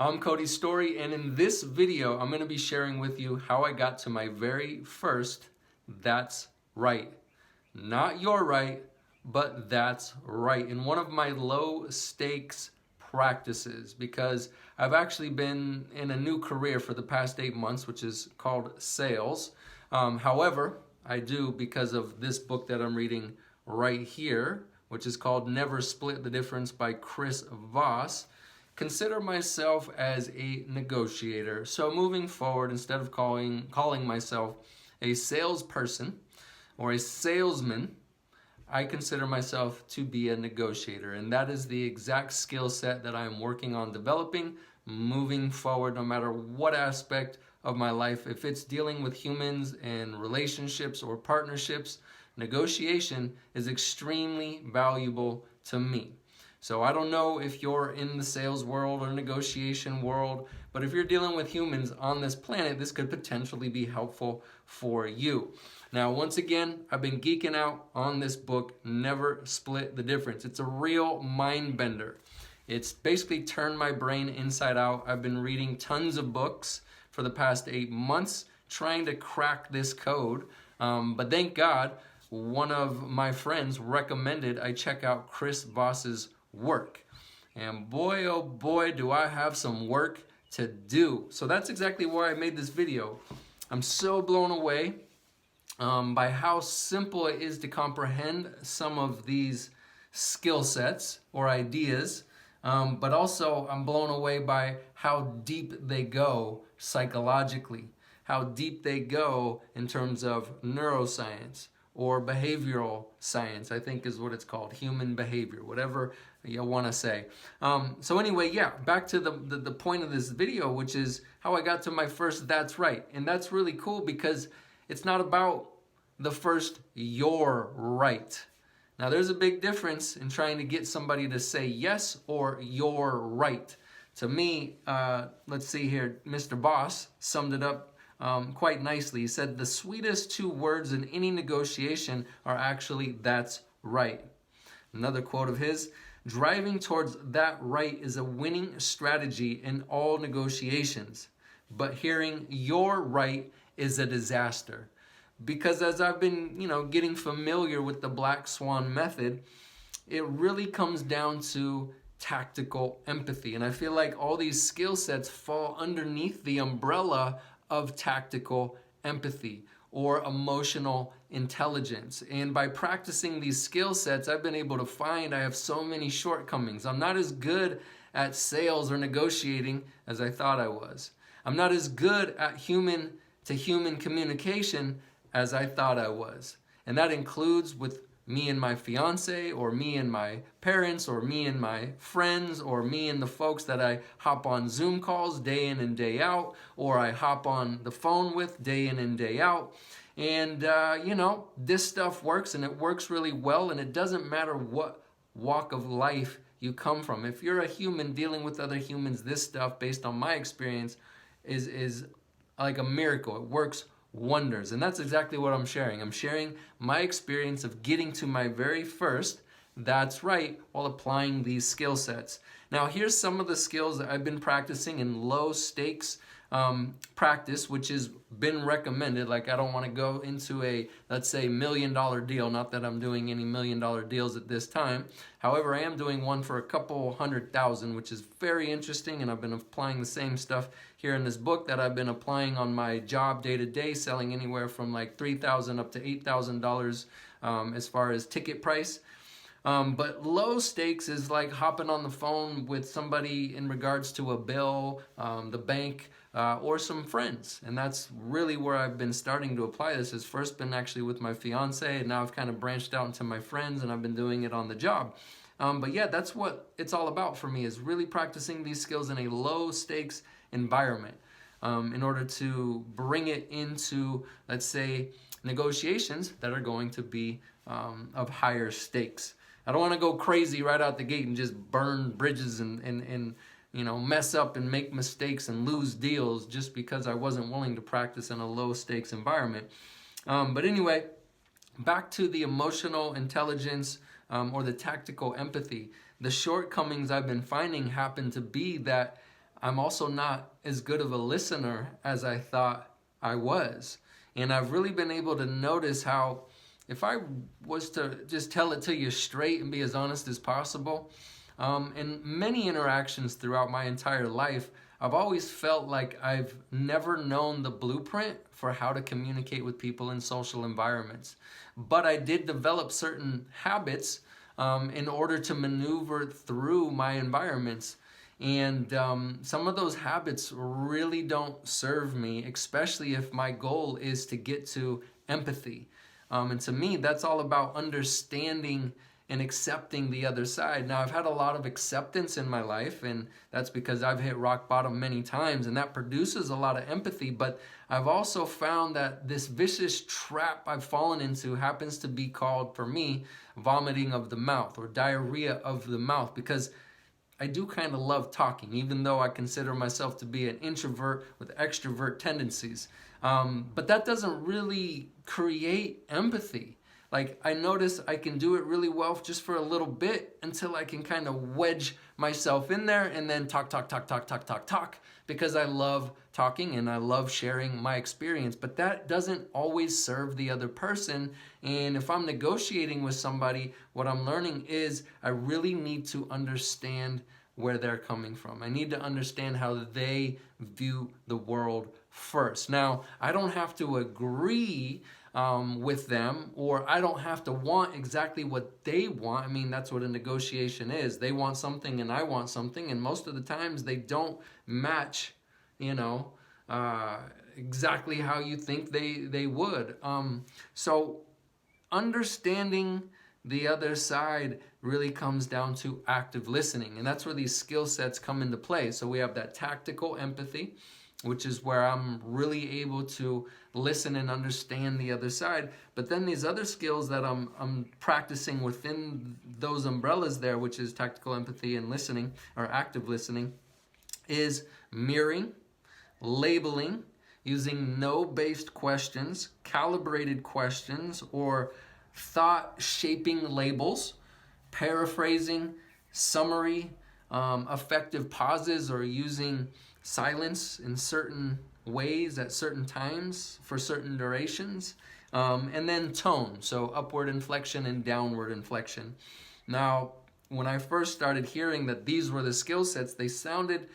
I'm Cody Story, and in this video, I'm going to be sharing with you how I got to my very first "that's right." Not "you're right," but "that's right." In one of my low stakes practices, because I've actually been in a new career for the past 8 months, which is called sales. However, I do, because of this book that I'm reading right here, which is called Never Split the Difference by Chris Voss, consider myself as a negotiator. So moving forward, instead of calling myself a salesperson or a salesman, I consider myself to be a negotiator. And that is the exact skill set that I'm working on developing moving forward, no matter what aspect of my life. If it's dealing with humans and relationships or partnerships, negotiation is extremely valuable to me. So I don't know if you're in the sales world or negotiation world, but if you're dealing with humans on this planet, this could potentially be helpful for you. Now, once again, I've been geeking out on this book, Never Split the Difference. It's a real mind bender. It's basically turned my brain inside out. I've been reading tons of books for the past 8 months trying to crack this code. But thank God, one of my friends recommended I check out Chris Voss's work. And boy, oh boy, do I have some work to do. So that's exactly why I made this video. I'm so blown away by how simple it is to comprehend some of these skill sets or ideas, but also I'm blown away by how deep they go psychologically, how deep they go in terms of neuroscience or behavioral science, I think is what it's called, human behavior, whatever you want to say. So anyway, yeah, back to the point of this video, which is how I got to my first "that's right." And that's really cool because it's not about the first "you're right." Now, there's a big difference in trying to get somebody to say yes or "you're right." To me, let's see here, Mr. Boss summed it up quite nicely. He said, the sweetest 2 words in any negotiation are actually "that's right." Another quote of his, driving towards that right is a winning strategy in all negotiations, but hearing "you're right" is a disaster. Because as I've been, getting familiar with the Black Swan method, it really comes down to tactical empathy. And I feel like all these skill sets fall underneath the umbrella of tactical empathy or emotional intelligence. And by practicing these skill sets, I've been able to find I have so many shortcomings. I'm not as good at sales or negotiating as I thought I was. I'm not as good at human-to-human communication as I thought I was. And that includes with me and my fiance, or me and my parents, or me and my friends, or me and the folks that I hop on Zoom calls day in and day out, or I hop on the phone with day in and day out. And, this stuff works, and it works really well, and it doesn't matter what walk of life you come from. If you're a human dealing with other humans, this stuff, based on my experience, is like a miracle. It works wonders. And that's exactly what I'm sharing. I'm sharing my experience of getting to my very first "that's right" while applying these skill sets. Now, here's some of the skills that I've been practicing in low stakes practice, which has been recommended. Like, I don't want to go into a, let's say, $1 million deal. Not that I'm doing any $1 million deals at this time. However, I am doing one for a couple $100,000, which is very interesting. And I've been applying the same stuff here in this book that I've been applying on my job day to day, selling anywhere from like $3,000 up to $8,000 as far as ticket price. But low stakes is like hopping on the phone with somebody in regards to a bill, the bank, or some friends. And that's really where I've been starting to apply this. It's first been actually with my fiance, and now I've kind of branched out into my friends, and I've been doing it on the job. But yeah, that's what it's all about for me, is really practicing these skills in a low stakes environment in order to bring it into, let's say, negotiations that are going to be of higher stakes. I don't want to go crazy right out the gate and just burn bridges and mess up and make mistakes and lose deals just because I wasn't willing to practice in a low stakes environment. But anyway, back to the emotional intelligence or the tactical empathy. The shortcomings I've been finding happen to be that I'm also not as good of a listener as I thought I was. And I've really been able to notice how if I was to just tell it to you straight and be as honest as possible, in many interactions throughout my entire life, I've always felt like I've never known the blueprint for how to communicate with people in social environments. But I did develop certain habits in order to maneuver through my environments. And some of those habits really don't serve me, especially if my goal is to get to empathy. And to me, that's all about understanding and accepting the other side. Now, I've had a lot of acceptance in my life, and that's because I've hit rock bottom many times, and that produces a lot of empathy. But I've also found that this vicious trap I've fallen into happens to be called, for me, vomiting of the mouth or diarrhea of the mouth, because I do kind of love talking, even though I consider myself to be an introvert with extrovert tendencies. But that doesn't really create empathy. Like, I notice I can do it really well just for a little bit until I can kind of wedge myself in there and then talk, because I love talking and I love sharing my experience. But that doesn't always serve the other person. And if I'm negotiating with somebody, what I'm learning is I really need to understand where they're coming from. I need to understand how they view the world first. Now, I don't have to agree with them, or I don't have to want exactly what they want. I mean, that's what a negotiation is. They want something and I want something, and most of the times they don't match, exactly how you think they would. So understanding the other side really comes down to active listening, and that's where these skill sets come into play. So we have that tactical empathy, which is where I'm really able to listen and understand the other side. But then these other skills that I'm practicing within those umbrellas there, which is tactical empathy and listening, or active listening, is mirroring, labeling, using no-based questions, calibrated questions, or thought-shaping labels, paraphrasing, summary, effective pauses, or using silence in certain ways at certain times for certain durations, and then tone, so upward inflection and downward inflection. Now, when I first started hearing that these were the skill sets, they sounded,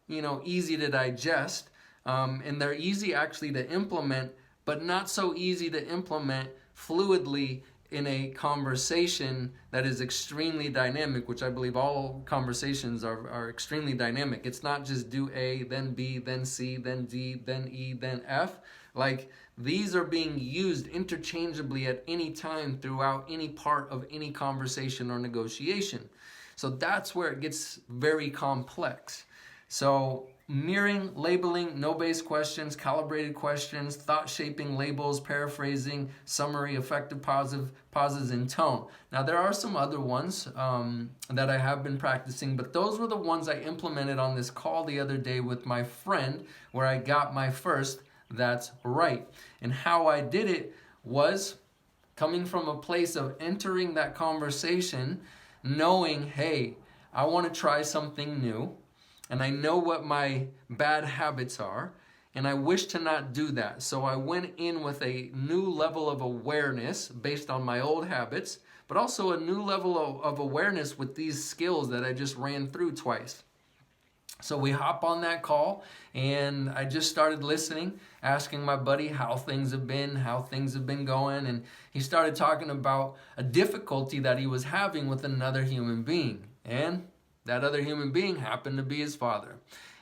easy to digest, and they're easy actually to implement, but not so easy to implement fluidly in a conversation that is extremely dynamic, which I believe all conversations are extremely dynamic. It's not just do A, then B, then C, then D, then E, then F. Like, these are being used interchangeably at any time throughout any part of any conversation or negotiation. So that's where it gets very complex. So mirroring, labeling, no-based questions, calibrated questions, thought-shaping labels, paraphrasing, summary, effective pauses, and tone. Now, there are some other ones that I have been practicing, but those were the ones I implemented on this call the other day with my friend, where I got my first "that's right." And how I did it was coming from a place of entering that conversation, knowing, hey, I want to try something new, and I know what my bad habits are, and I wish to not do that. So I went in with a new level of awareness based on my old habits, but also a new level of awareness with these skills that I just ran through twice. So we hop on that call, and I just started listening, asking my buddy how things have been going, and he started talking about a difficulty that he was having with another human being. And that other human being happened to be his father.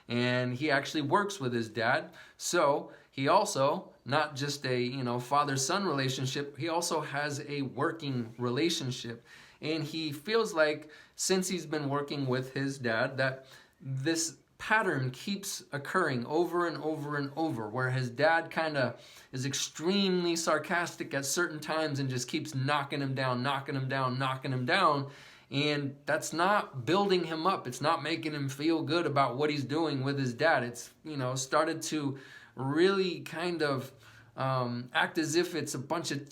And he actually works with his dad. So he also, not just a father-son relationship, he also has a working relationship. And he feels like, since he's been working with his dad, that this pattern keeps occurring over and over and over, where his dad kind of is extremely sarcastic at certain times and just keeps knocking him down. And that's not building him up. It's not making him feel good about what he's doing with his dad. It's, started to really kind of act as if it's a bunch of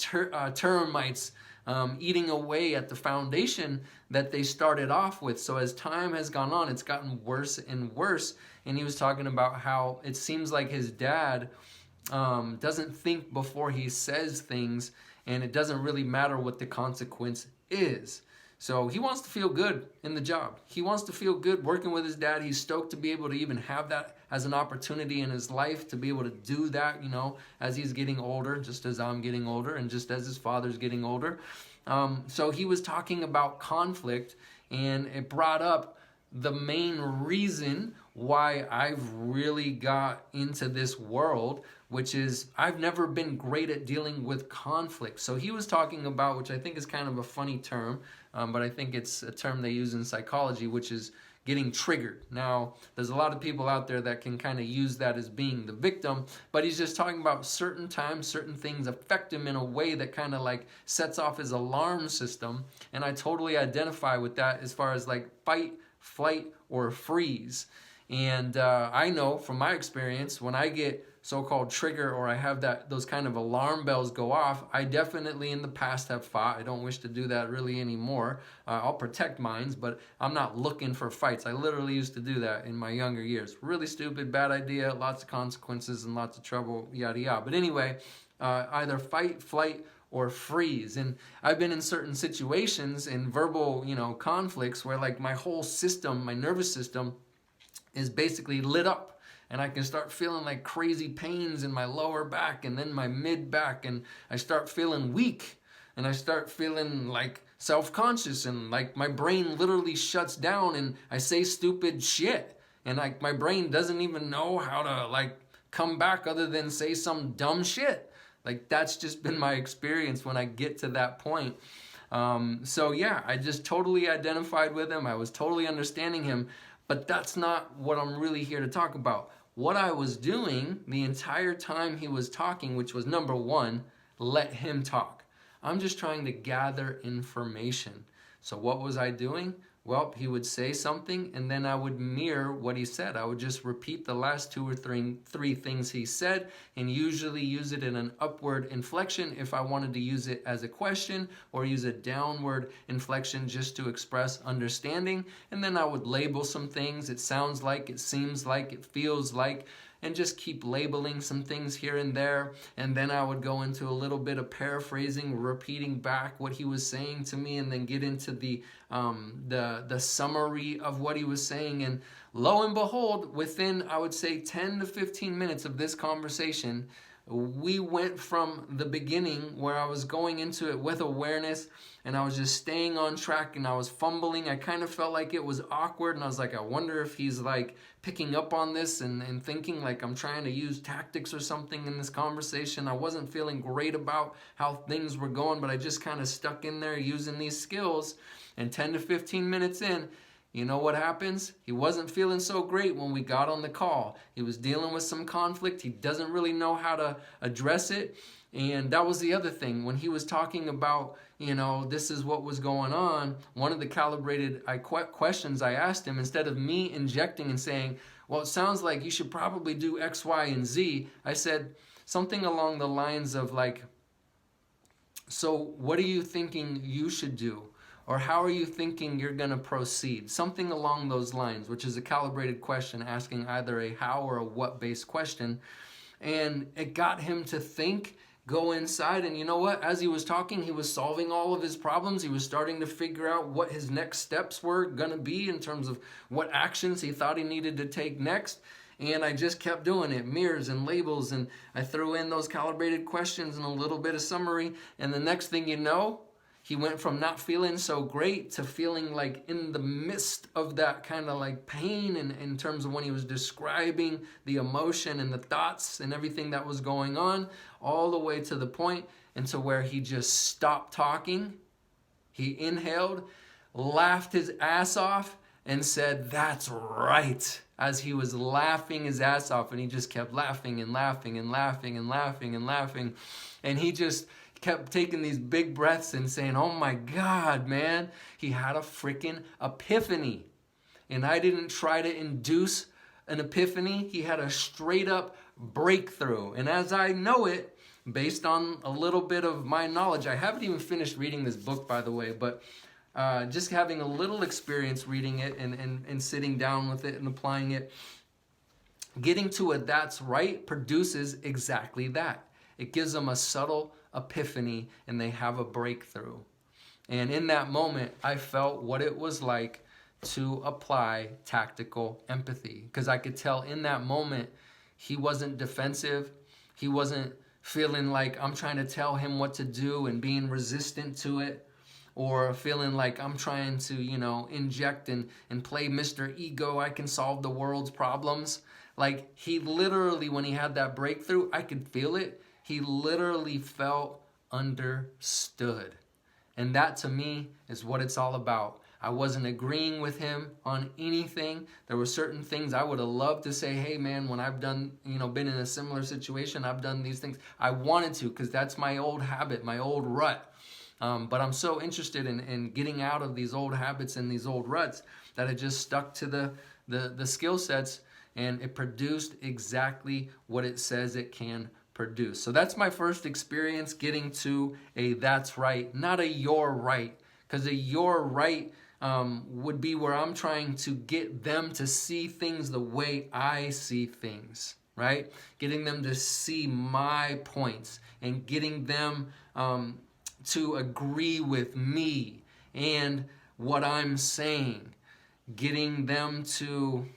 termites eating away at the foundation that they started off with. So as time has gone on, it's gotten worse and worse. And he was talking about how it seems like his dad doesn't think before he says things, and it doesn't really matter what the consequence is. So he wants to feel good in the job. He wants to feel good working with his dad. He's stoked to be able to even have that as an opportunity in his life, to be able to do that, you know, as he's getting older, just as I'm getting older and just as his father's getting older. So he was talking about conflict, and it brought up the main reason why I've really got into this world, which is I've never been great at dealing with conflict. So he was talking about, which I think is kind of a funny term, but I think it's a term they use in psychology, which is getting triggered. Now, there's a lot of people out there that can kind of use that as being the victim, but he's just talking about certain times, certain things affect him in a way that kind of like sets off his alarm system. And I totally identify with that as far as like fight, flight, or freeze. And I know from my experience, when I get so-called trigger, or I have those kind of alarm bells go off, I definitely in the past have fought. I don't wish to do that really anymore. I'll protect mines, but I'm not looking for fights. I literally used to do that in my younger years. Really stupid, bad idea, lots of consequences and lots of trouble, yada yada. But anyway, either fight, flight, or freeze. And I've been in certain situations in verbal, conflicts where like my whole system, my nervous system, is basically lit up, and I can start feeling like crazy pains in my lower back and then my mid back, and I start feeling weak, and I start feeling like self-conscious, and like my brain literally shuts down, and I say stupid shit, and like my brain doesn't even know how to like come back other than say some dumb shit. Like that's just been my experience when I get to that point. So yeah, I just totally identified with him. I was totally understanding him. But that's not what I'm really here to talk about. What I was doing the entire time he was talking, which was number one, let him talk. I'm just trying to gather information. So what was I doing? Well, he would say something, and then I would mirror what he said. I would just repeat the last two or three things he said, and usually use it in an upward inflection if I wanted to use it as a question, or use a downward inflection just to express understanding. And then I would label some things. It sounds like, it seems like, it feels like, and just keep labeling some things here and there. And then I would go into a little bit of paraphrasing, repeating back what he was saying to me, and then get into the summary of what he was saying. And lo and behold, within, I would say, 10 to 15 minutes of this conversation, we went from the beginning where I was going into it with awareness, and I was just staying on track, and I was fumbling. I kind of felt like it was awkward, and I was like, I wonder if he's like picking up on this and thinking like I'm trying to use tactics or something in this conversation. I wasn't feeling great about how things were going, but I just kind of stuck in there using these skills. And 10 to 15 minutes in, you know what happens? He wasn't feeling so great when we got on the call. He was dealing with some conflict. He doesn't really know how to address it. And that was the other thing. When he was talking about, this is what was going on, one of the calibrated questions I asked him, instead of me injecting and saying, well, it sounds like you should probably do X, Y, and Z, I said something along the lines of like, so what are you thinking you should do? Or how are you thinking you're going to proceed? Something along those lines, which is a calibrated question, asking either a how or a what-based question. And it got him to think, go inside, and you know what? As he was talking, he was solving all of his problems. He was starting to figure out what his next steps were going to be in terms of what actions he thought he needed to take next. And I just kept doing it, mirrors and labels, and I threw in those calibrated questions and a little bit of summary. And the next thing you know, he went from not feeling so great to feeling like in the midst of that kind of like pain, and in terms of when he was describing the emotion and the thoughts and everything that was going on, all the way to the point and to where he just stopped talking. He inhaled, laughed his ass off, and said, "That's right," as he was laughing his ass off. And he just kept laughing and laughing and laughing and laughing and laughing. And he just kept taking these big breaths and saying, oh my God, man, he had a freaking epiphany. And I didn't try to induce an epiphany. He had a straight up breakthrough. And as I know it, based on a little bit of my knowledge, I haven't even finished reading this book, by the way, but just having a little experience reading it and sitting down with it and applying it, getting to a that's right produces exactly that. It gives them a subtle epiphany and they have a breakthrough. And in that moment, I felt what it was like to apply tactical empathy, because I could tell in that moment he wasn't defensive. He wasn't feeling like I'm trying to tell him what to do and being resistant to it, or feeling like I'm trying to, inject and play Mr. Ego. I can solve the world's problems. Like, he literally, when he had that breakthrough, I could feel it. He literally felt understood. And that to me is what it's all about. I wasn't agreeing with him on anything. There were certain things I would have loved to say, hey man, when I've done, been in a similar situation, I've done these things. I wanted to, because that's my old habit, my old rut. But I'm so interested in getting out of these old habits and these old ruts that I just stuck to the skill sets, and it produced exactly what it says it can produce. So that's my first experience getting to a that's right, not a you're right, because a you're right would be where I'm trying to get them to see things the way I see things, right? Getting them to see my points and getting them to agree with me and what I'm saying. Getting them to,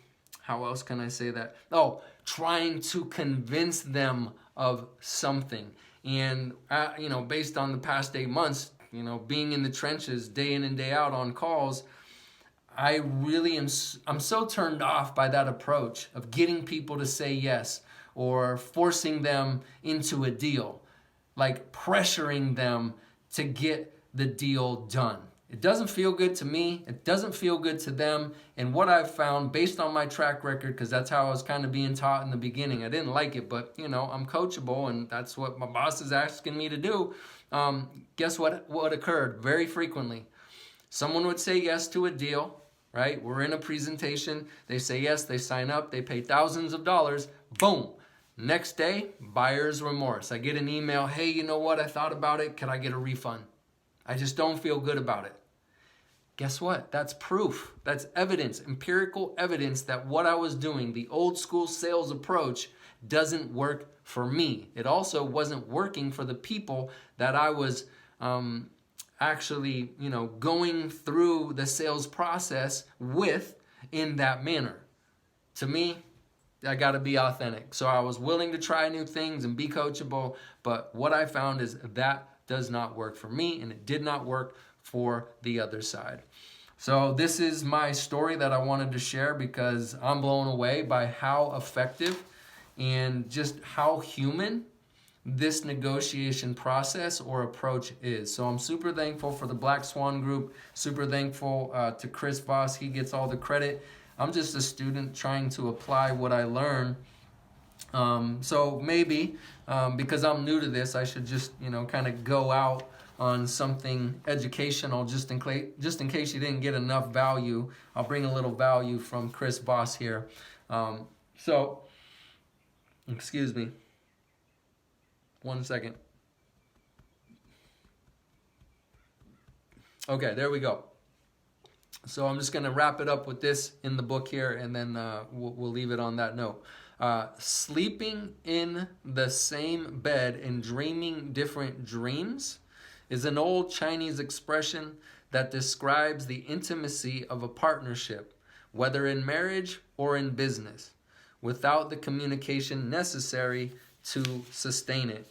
how else can I say that? Oh, trying to convince them of something. And, based on the past 8 months, being in the trenches day in and day out on calls, I'm so turned off by that approach of getting people to say yes or forcing them into a deal, like pressuring them to get the deal done. It doesn't feel good to me. It doesn't feel good to them. And what I've found based on my track record, because that's how I was kind of being taught in the beginning. I didn't like it, but I'm coachable and that's what my boss is asking me to do. Guess what occurred very frequently? Someone would say yes to a deal, right? We're in a presentation. They say yes, they sign up, they pay thousands of dollars. Boom. Next day, buyer's remorse. I get an email, hey, you know what? I thought about it. Can I get a refund? I just don't feel good about it. Guess what? That's proof. That's evidence, empirical evidence that what I was doing, the old school sales approach, doesn't work for me. It also wasn't working for the people that I was actually, going through the sales process with in that manner. To me, I got to be authentic. So I was willing to try new things and be coachable, but what I found is that does not work for me, and it did not work for the other side. So this is my story that I wanted to share because I'm blown away by how effective and just how human this negotiation process or approach is. So I'm super thankful for the Black Swan group, super thankful to Chris Voss. He gets all the credit. I'm just a student trying to apply what I learn. So maybe because I'm new to this, I should just, kind of go out on something educational just in case you didn't get enough value. I'll bring a little value from Chris Voss here. So, excuse me. 1 second. Okay, there we go. So I'm just going to wrap it up with this in the book here, and then we'll leave it on that note. Sleeping in the same bed and dreaming different dreams is an old Chinese expression that describes the intimacy of a partnership, whether in marriage or in business, without the communication necessary to sustain it.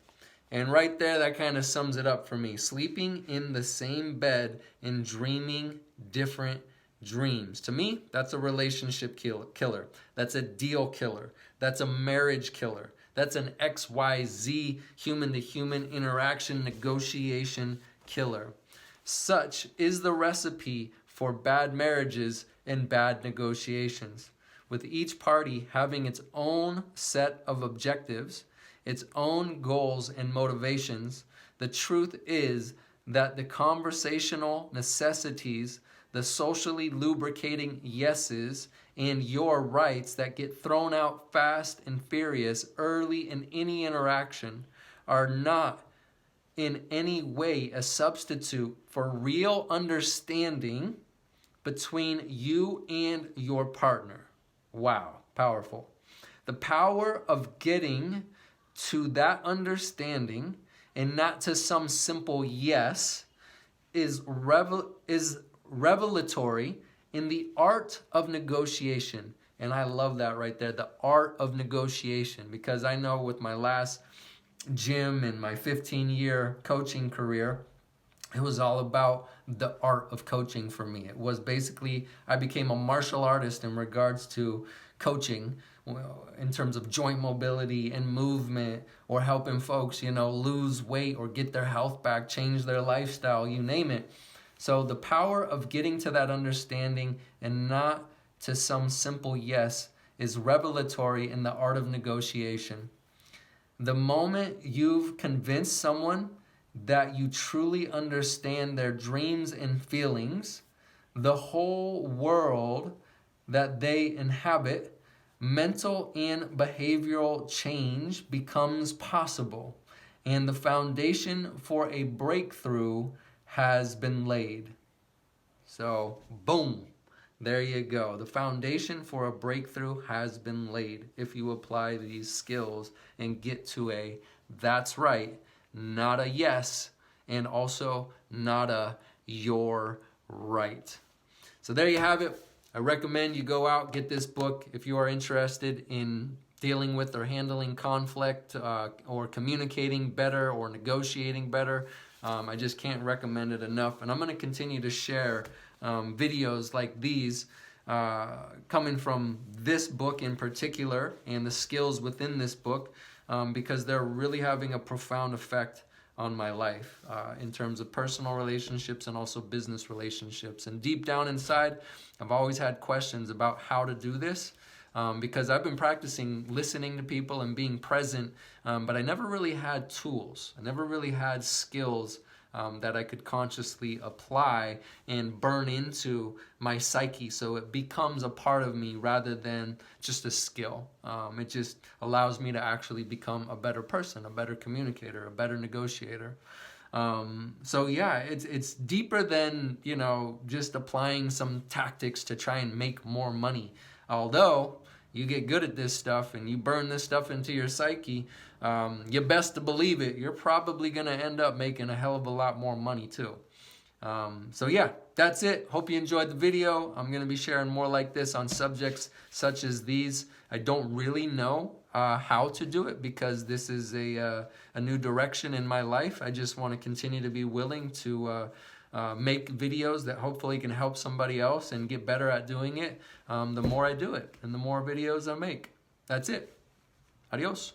And right there, that kind of sums it up for me. Sleeping in the same bed and dreaming different dreams. To me, that's a relationship killer. That's a deal killer. That's a marriage killer. That's an XYZ human-to-human interaction negotiation killer. Such is the recipe for bad marriages and bad negotiations, with each party having its own set of objectives, its own goals and motivations. The truth is that the conversational necessities, the socially lubricating yeses, and your rights that get thrown out fast and furious early in any interaction are not in any way a substitute for real understanding between you and your partner. Wow, powerful. The power of getting to that understanding and not to some simple yes is revelatory in the art of negotiation. And I love that right there, the art of negotiation, because I know with my last gym and my 15-year coaching career, it was all about the art of coaching for me. It was basically, I became a martial artist in regards to coaching, in terms of joint mobility and movement, or helping folks, lose weight or get their health back, change their lifestyle, you name it. So the power of getting to that understanding and not to some simple yes is revelatory in the art of negotiation. The moment you've convinced someone that you truly understand their dreams and feelings, the whole world that they inhabit, mental and behavioral change becomes possible, and the foundation for a breakthrough has been laid. So, boom, there you go. The foundation for a breakthrough has been laid if you apply these skills and get to a that's right, not a yes, and also not a you're right. So there you have it. I recommend you go out, get this book if you are interested in dealing with or handling conflict, or communicating better or negotiating better. I just can't recommend it enough. And I'm going to continue to share videos like these coming from this book in particular and the skills within this book, because they're really having a profound effect on my life in terms of personal relationships and also business relationships. And deep down inside, I've always had questions about how to do this, because I've been practicing listening to people and being present, but I never really had tools. I never really had skills that I could consciously apply and burn into my psyche so it becomes a part of me rather than just a skill. It just allows me to actually become a better person, a better communicator, a better negotiator. So yeah, it's deeper than, just applying some tactics to try and make more money. Although you get good at this stuff and you burn this stuff into your psyche, you best to believe it, you're probably going to end up making a hell of a lot more money too. So yeah, that's it. Hope you enjoyed the video. I'm going to be sharing more like this on subjects such as these. I don't really know how to do it because this is a new direction in my life. I just want to continue to be willing to make videos that hopefully can help somebody else and get better at doing it the more I do it and the more videos I make. That's it. Adios.